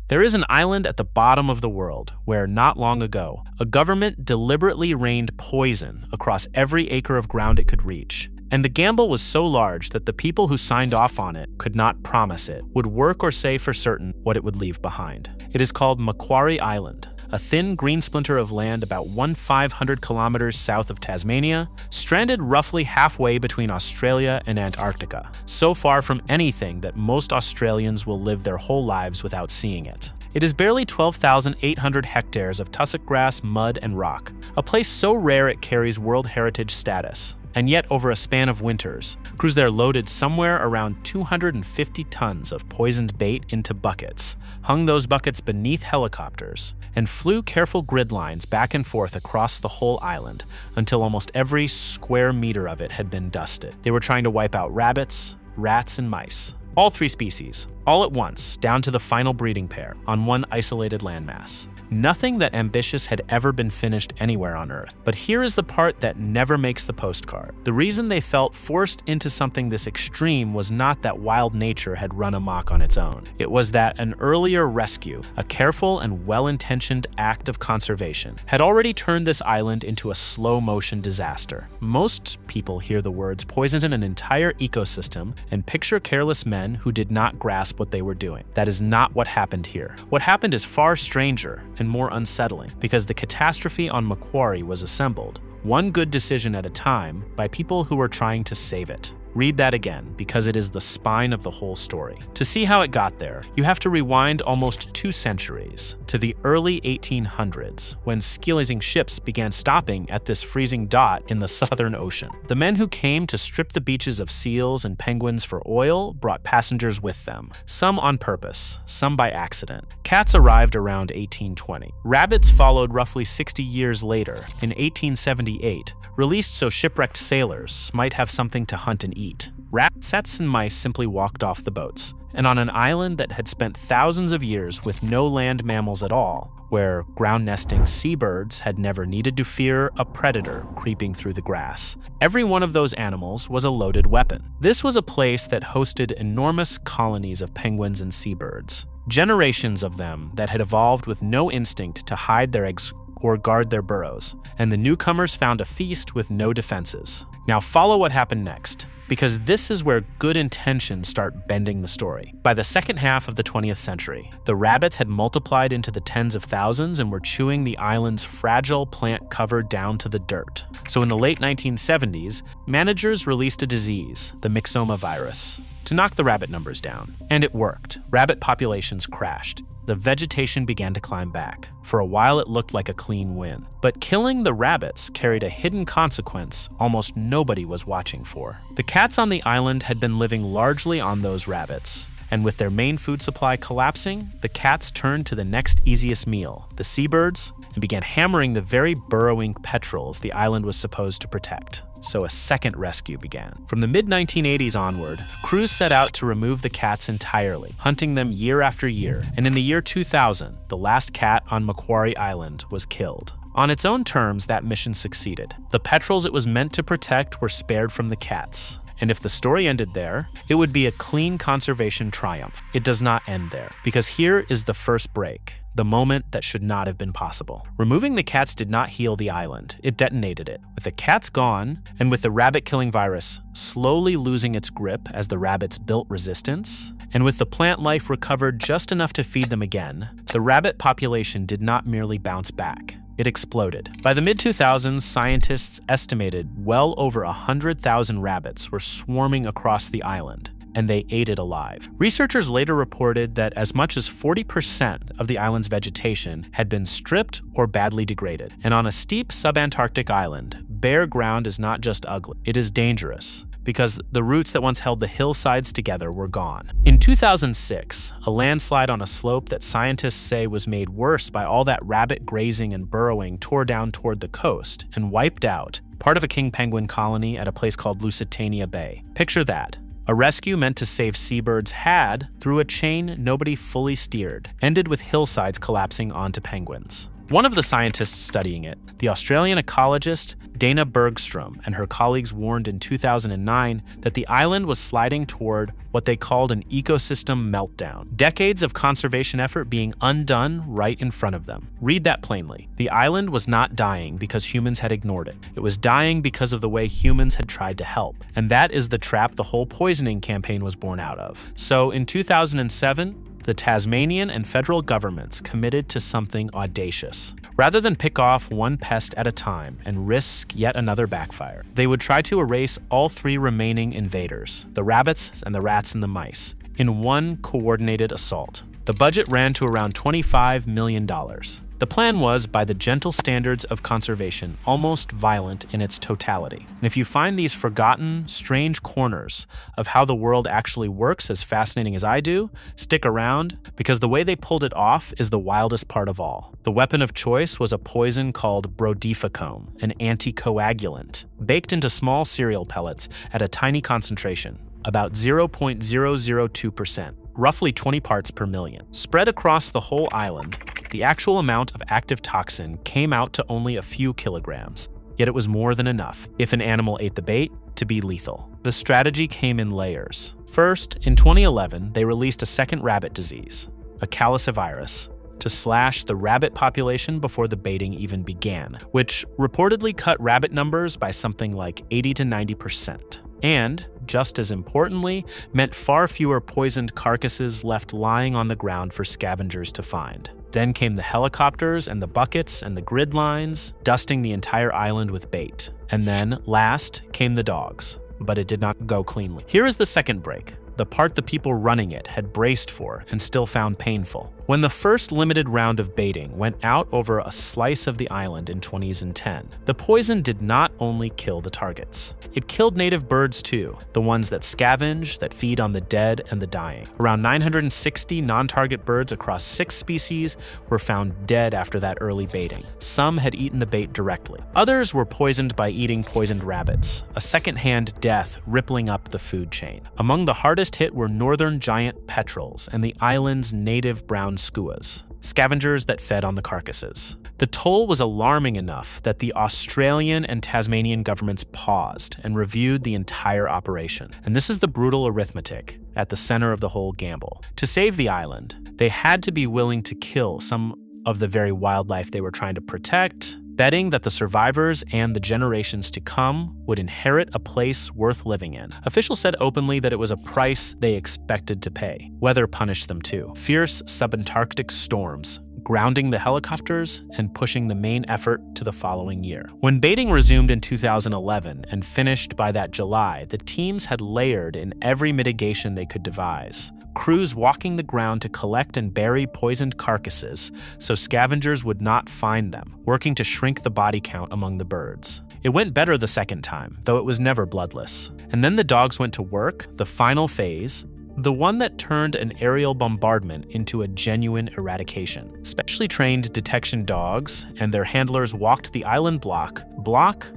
There is an island at the bottom of the world where, not long ago, a government deliberately rained poison across every acre of ground it could reach. And the gamble was so large that the people who signed off on it could not promise it would work or say for certain what it would leave behind. It is called Macquarie Island, a thin green splinter of land about 1,500 kilometers south of Tasmania, stranded roughly halfway between Australia and Antarctica, so far from anything that most Australians will live their whole lives without seeing it. It is barely 12,800 hectares of tussock grass, mud, and rock, a place so rare it carries World Heritage status. And yet, over a span of winters, crews there loaded somewhere around 250 tons of poisoned bait into buckets, hung those buckets beneath helicopters, and flew careful grid lines back and forth across the whole island until almost every square meter of it had been dusted. They were trying to wipe out rabbits, rats, and mice. All three species, all at once, down to the final breeding pair, on one isolated landmass. Nothing that ambitious had ever been finished anywhere on Earth. But here is the part that never makes the postcard. The reason they felt forced into something this extreme was not that wild nature had run amok on its own. It was that an earlier rescue, a careful and well-intentioned act of conservation, had already turned this island into a slow-motion disaster. Most people hear the words poisoned an entire ecosystem and picture careless men who did not grasp what they were doing. That is not what happened here. What happened is far stranger and more unsettling, because the catastrophe on Macquarie was assembled, one good decision at a time, by people who were trying to save it. Read that again, because it is the spine of the whole story. To see how it got there, you have to rewind almost 2 centuries, to the early 1800s, when ski-lasing ships began stopping at this freezing dot in the Southern Ocean. The men who came to strip the beaches of seals and penguins for oil brought passengers with them, some on purpose, some by accident. Cats arrived around 1820. Rabbits followed roughly 60 years later, in 1878, released so shipwrecked sailors might have something to hunt and eat. Rats and mice simply walked off the boats. And on an island that had spent thousands of years with no land mammals at all, where ground-nesting seabirds had never needed to fear a predator creeping through the grass, every one of those animals was a loaded weapon. This was a place that hosted enormous colonies of penguins and seabirds, generations of them that had evolved with no instinct to hide their eggs or guard their burrows, and the newcomers found a feast with no defenses. Now follow what happened next, because this is where good intentions start bending the story. By the second half of the 20th century, the rabbits had multiplied into the tens of thousands and were chewing the island's fragile plant cover down to the dirt. So in the late 1970s, managers released a disease, the myxoma virus, to knock the rabbit numbers down. And it worked. Rabbit populations crashed. The vegetation began to climb back. For a while, it looked like a clean win. But killing the rabbits carried a hidden consequence almost nobody was watching for. The cats on the island had been living largely on those rabbits. And with their main food supply collapsing, the cats turned to the next easiest meal, the seabirds, and began hammering the very burrowing petrels the island was supposed to protect. So a second rescue began. From the mid-1980s onward, crews set out to remove the cats entirely, hunting them year after year, and in the year 2000, the last cat on Macquarie Island was killed. On its own terms, that mission succeeded. The petrels it was meant to protect were spared from the cats. And if the story ended there, it would be a clean conservation triumph. It does not end there, because here is the first break, the moment that should not have been possible. Removing the cats did not heal the island, it detonated it. With the cats gone, and with the rabbit-killing virus slowly losing its grip as the rabbits built resistance, and with the plant life recovered just enough to feed them again, the rabbit population did not merely bounce back. It exploded. By the mid-2000s, scientists estimated well over 100,000 rabbits were swarming across the island, and they ate it alive. Researchers later reported that as much as 40% of the island's vegetation had been stripped or badly degraded. And on a steep sub-Antarctic island, bare ground is not just ugly, it is dangerous, because the roots that once held the hillsides together were gone. In 2006, a landslide on a slope that scientists say was made worse by all that rabbit grazing and burrowing tore down toward the coast and wiped out part of a king penguin colony at a place called Lusitania Bay. Picture that. A rescue meant to save seabirds had, through a chain nobody fully steered, ended with hillsides collapsing onto penguins. One of the scientists studying it, the Australian ecologist Dana Bergstrom, and her colleagues warned in 2009 that the island was sliding toward what they called an ecosystem meltdown. Decades of conservation effort being undone right in front of them. Read that plainly. The island was not dying because humans had ignored it. It was dying because of the way humans had tried to help. And that is the trap the whole poisoning campaign was born out of. So in 2007, the Tasmanian and federal governments committed to something audacious. Rather than pick off one pest at a time and risk yet another backfire, they would try to erase all three remaining invaders, the rabbits and the rats and the mice, in one coordinated assault. The budget ran to around $25 million. The plan was, by the gentle standards of conservation, almost violent in its totality. And if you find these forgotten, strange corners of how the world actually works as fascinating as I do, stick around, because the way they pulled it off is the wildest part of all. The weapon of choice was a poison called brodifacoum, an anticoagulant, baked into small cereal pellets at a tiny concentration, about 0.002%. Roughly 20 parts per million. Spread across the whole island, the actual amount of active toxin came out to only a few kilograms, yet it was more than enough, if an animal ate the bait, to be lethal. The strategy came in layers. First, in 2011, they released a second rabbit disease, a calicivirus, to slash the rabbit population before the baiting even began, which reportedly cut rabbit numbers by something like 80 to 90%. And, just as importantly, meant far fewer poisoned carcasses left lying on the ground for scavengers to find. Then came the helicopters and the buckets and the grid lines, dusting the entire island with bait. And then, last, came the dogs. But it did not go cleanly. Here is the second break, the part the people running it had braced for and still found painful. When the first limited round of baiting went out over a slice of the island in 2010, the poison did not only kill the targets. It killed native birds too, the ones that scavenge, that feed on the dead and the dying. Around 960 non-target birds across 6 species were found dead after that early baiting. Some had eaten the bait directly. Others were poisoned by eating poisoned rabbits, a second-hand death rippling up the food chain. Among the hardest hit were northern giant petrels and the island's native brown skuas, scavengers that fed on the carcasses. The toll was alarming enough that the Australian and Tasmanian governments paused and reviewed the entire operation. And this is the brutal arithmetic at the center of the whole gamble. To save the island, they had to be willing to kill some of the very wildlife they were trying to protect, betting that the survivors and the generations to come would inherit a place worth living in. Officials said openly that it was a price they expected to pay. Weather punished them too. Fierce Sub-Antarctic storms, grounding the helicopters and pushing the main effort to the following year. When baiting resumed in 2011 and finished by that July, the teams had layered in every mitigation they could devise. Crews walking the ground to collect and bury poisoned carcasses so scavengers would not find them, working to shrink the body count among the birds. It went better the second time, though it was never bloodless. And then the dogs went to work, the final phase, the one that turned an aerial bombardment into a genuine eradication. Specially trained detection dogs and their handlers walked the island block,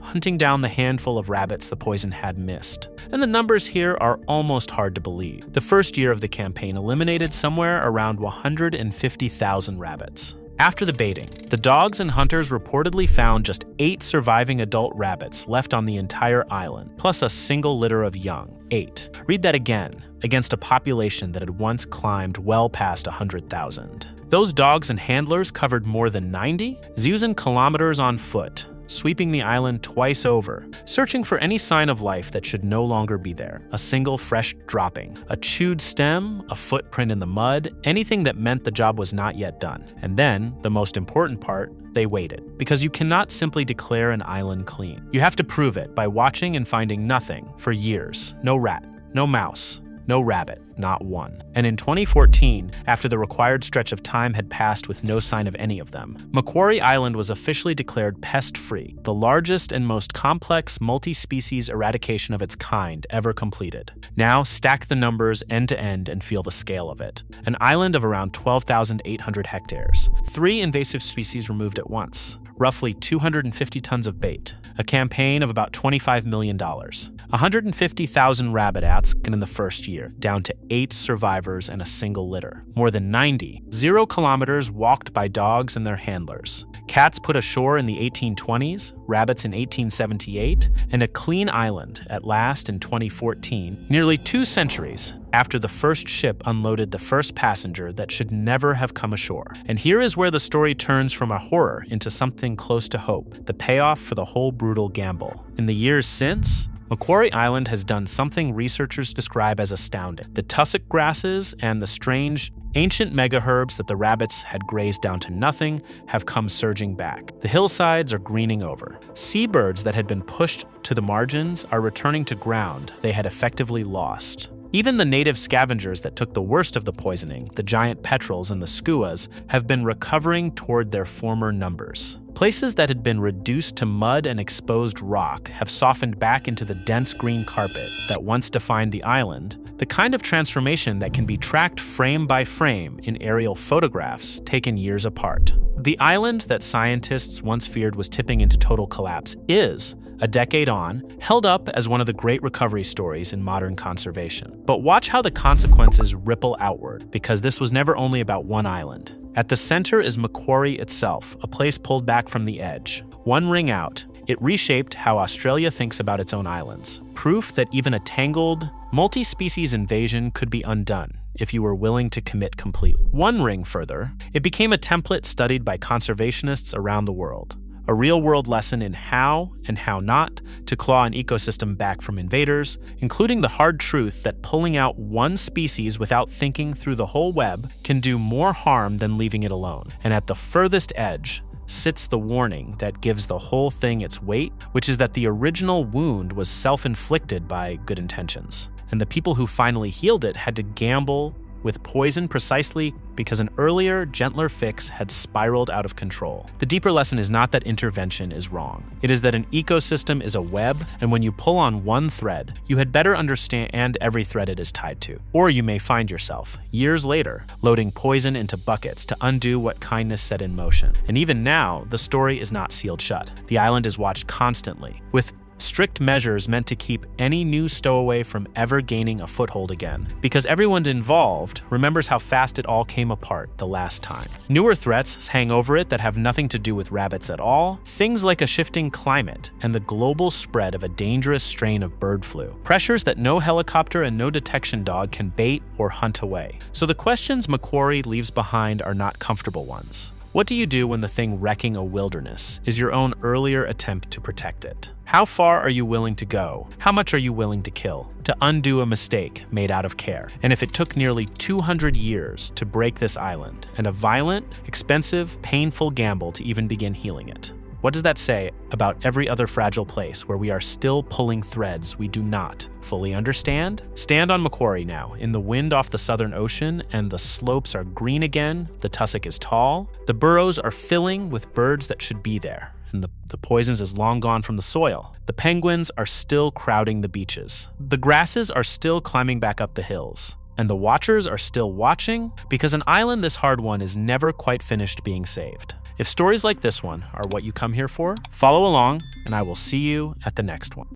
hunting down the handful of rabbits the poison had missed. And the numbers here are almost hard to believe. The first year of the campaign eliminated somewhere around 150,000 rabbits. After the baiting, the dogs and hunters reportedly found just 8 surviving adult rabbits left on the entire island, plus a single litter of young, 8. Read that again, against a population that had once climbed well past 100,000. Those dogs and handlers covered more than 90,000 kilometers on foot, sweeping the island twice over, searching for any sign of life that should no longer be there. A single fresh dropping, a chewed stem, a footprint in the mud, anything that meant the job was not yet done. And then, the most important part, they waited. Because you cannot simply declare an island clean. You have to prove it by watching and finding nothing for years. No rat, no mouse, no rabbit, not one. And in 2014, after the required stretch of time had passed with no sign of any of them, Macquarie Island was officially declared pest-free, the largest and most complex multi-species eradication of its kind ever completed. Now, stack the numbers end to end and feel the scale of it. An island of around 12,800 hectares, 3 invasive species removed at once. roughly 250 tons of bait, a campaign of about $25 million, 150,000 rabbit-ats in the first year, down to 8 survivors and a single litter, more than 90, 0 kilometers walked by dogs and their handlers. Cats put ashore in the 1820s, rabbits in 1878, and a clean island at last in 2014, nearly 2 centuries after the first ship unloaded the first passenger that should never have come ashore. And here is where the story turns from a horror into something close to hope, the payoff for the whole brutal gamble. In the years since, Macquarie Island has done something researchers describe as astounding. The tussock grasses and the strange, ancient megaherbs that the rabbits had grazed down to nothing have come surging back. The hillsides are greening over. Seabirds that had been pushed to the margins are returning to ground they had effectively lost. Even the native scavengers that took the worst of the poisoning, the giant petrels and the skuas, have been recovering toward their former numbers. Places that had been reduced to mud and exposed rock have softened back into the dense green carpet that once defined the island, the kind of transformation that can be tracked frame by frame in aerial photographs taken years apart. The island that scientists once feared was tipping into total collapse is, a decade on, held up as one of the great recovery stories in modern conservation. But watch how the consequences ripple outward, because this was never only about one island. At the center is Macquarie itself, a place pulled back from the edge. One ring out, it reshaped how Australia thinks about its own islands. Proof that even a tangled, multi-species invasion could be undone if you were willing to commit completely. One ring further, it became a template studied by conservationists around the world. A real-world lesson in how and how not to claw an ecosystem back from invaders, including the hard truth that pulling out one species without thinking through the whole web can do more harm than leaving it alone. And at the furthest edge sits the warning that gives the whole thing its weight, which is that the original wound was self-inflicted by good intentions. And the people who finally healed it had to gamble with poison precisely because an earlier, gentler fix had spiraled out of control. The deeper lesson is not that intervention is wrong. It is that an ecosystem is a web, and when you pull on one thread, you had better understand every thread it is tied to. Or you may find yourself, years later, loading poison into buckets to undo what kindness set in motion. And even now, the story is not sealed shut. The island is watched constantly, with strict measures meant to keep any new stowaway from ever gaining a foothold again, because everyone involved remembers how fast it all came apart the last time. Newer threats hang over it that have nothing to do with rabbits at all, things like a shifting climate and the global spread of a dangerous strain of bird flu, pressures that no helicopter and no detection dog can bait or hunt away. So the questions Macquarie leaves behind are not comfortable ones. What do you do when the thing wrecking a wilderness is your own earlier attempt to protect it? How far are you willing to go? How much are you willing to kill to undo a mistake made out of care? And if it took nearly 200 years to break this island and a violent, expensive, painful gamble to even begin healing it, what does that say about every other fragile place where we are still pulling threads we do not fully understand? Stand on Macquarie now, in the wind off the Southern Ocean, and the slopes are green again, the tussock is tall, the burrows are filling with birds that should be there, and the poisons is long gone from the soil. The penguins are still crowding the beaches. The grasses are still climbing back up the hills. And the watchers are still watching, because an island this hard won is never quite finished being saved. If stories like this one are what you come here for, follow along, and I will see you at the next one.